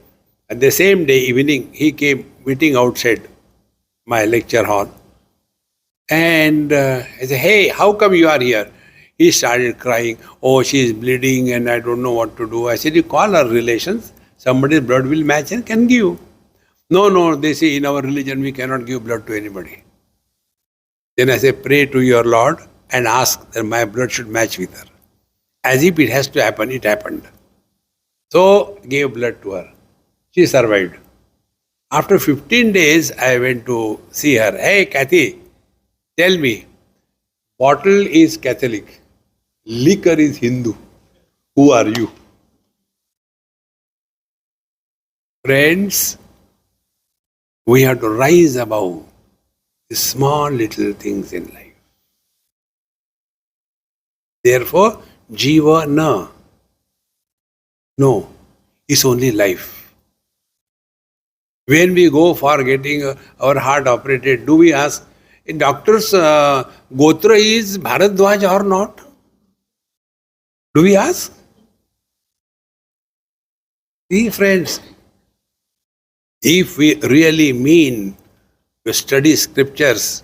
at the same day evening, he came meeting outside my lecture hall. And I said, hey, how come you are here? He started crying, oh, she is bleeding and I don't know what to do. I said, you call our relations, somebody's blood will match and can give. No, they say in our religion we cannot give blood to anybody. Then I say, pray to your Lord and ask that my blood should match with her. As if it has to happen, it happened. So, gave blood to her. She survived. After 15 days, I went to see her. Hey, Kathy, tell me, bottle is Catholic, liquor is Hindu. Who are you? Friends, we have to rise above the small little things in life. Therefore, jiva na. No, it's only life. When we go for getting our heart operated, do we ask, doctor's Gotra is Bharadwaj or not? Do we ask? See, friends, if we really mean to study scriptures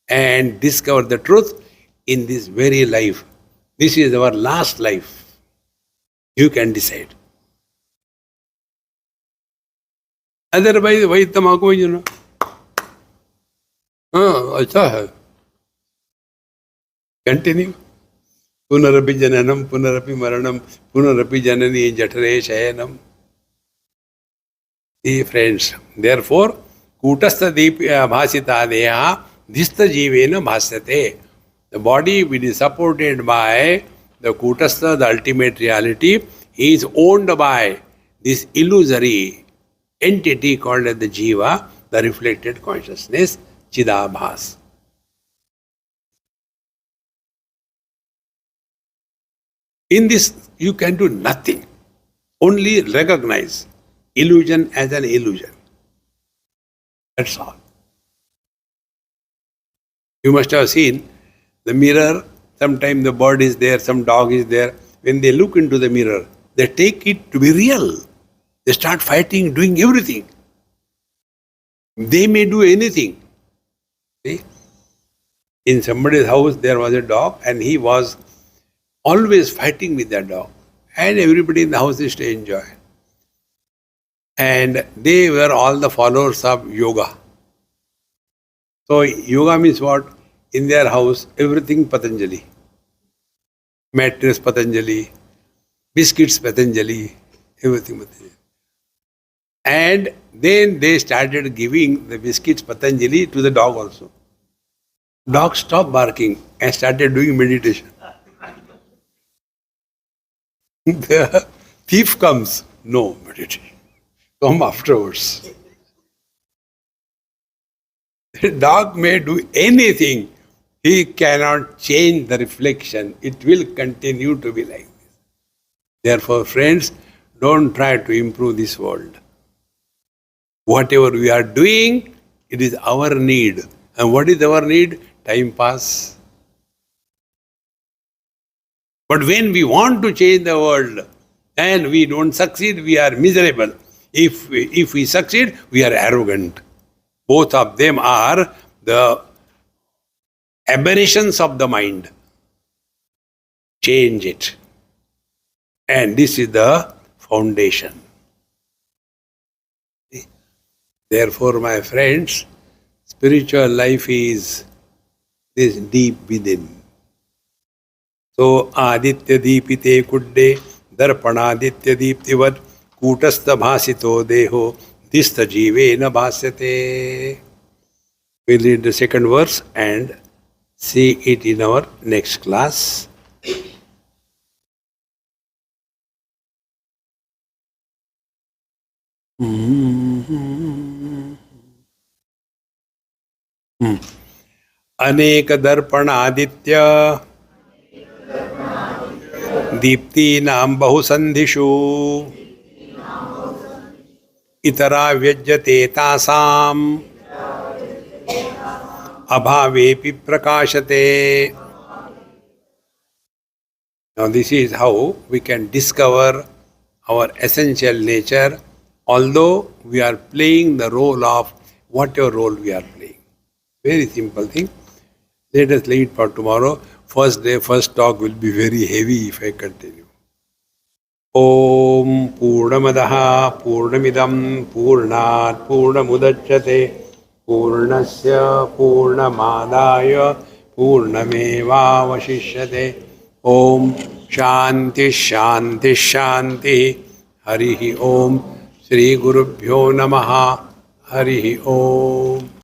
and discover the truth in this very life, this is our last life. You can decide. Otherwise, वही तमाकू ही ना. हाँ, अच्छा है. Continue. Punarapi jananam, punarapi maranam, punarapi janani jatare shayanam. See, friends, therefore, kutastha deepya bhasita deha dhista jivena bhasyate. The body, which is supported by the kutastha, the ultimate reality, is owned by this illusory entity called as the jiva, the reflected consciousness, chidabhas. In this, you can do nothing. Only recognize illusion as an illusion. That's all. You must have seen the mirror. Sometimes the bird is there, some dog is there. When they look into the mirror, they take it to be real. They start fighting, doing everything. They may do anything. See? In somebody's house, there was a dog, and he was always fighting with that dog. And everybody in the house used to enjoy. And they were all the followers of yoga. So yoga means what? In their house, everything Patanjali. Mattress Patanjali, biscuits Patanjali, everything Patanjali. And then they started giving the biscuits Patanjali to the dog also. Dog stopped barking and started doing meditation. The thief comes, no meditation. Come afterwards. The dog may do anything. He cannot change the reflection. It will continue to be like this. Therefore, friends, don't try to improve this world. Whatever we are doing, it is our need. And what is our need? Time pass. But when we want to change the world and we don't succeed, we are miserable. If we succeed, we are arrogant. Both of them are the aberrations of the mind. Change it. And this is the foundation. Therefore, my friends, spiritual life is this deep within. So, Aditya Deepite Kudde, Darpanaditya Deeptivat, Kutastha Bhasito Deho, Distha Jivena Bhasyate. We'll read the second verse and see it in our next class. अनेक दर्पण आदित्य दीप्तीनां बहुसन्धिषु इतरा व्यज्यते तासाम् अभावेपि प्रकाशते. Now this is how we can discover our essential nature, although we are playing the role of whatever role we are playing. Very simple thing. Let us leave it for tomorrow. First day, first talk will be very heavy if I continue. Om Purnamadaha Purnamidam Purnat Purnamudachyate Purnasya Purnamadaya Purnamevavashishyate. Om Shanti Shanti Shanti. Harihi Om. Shri Gurubhyo Namaha. Harihi Om.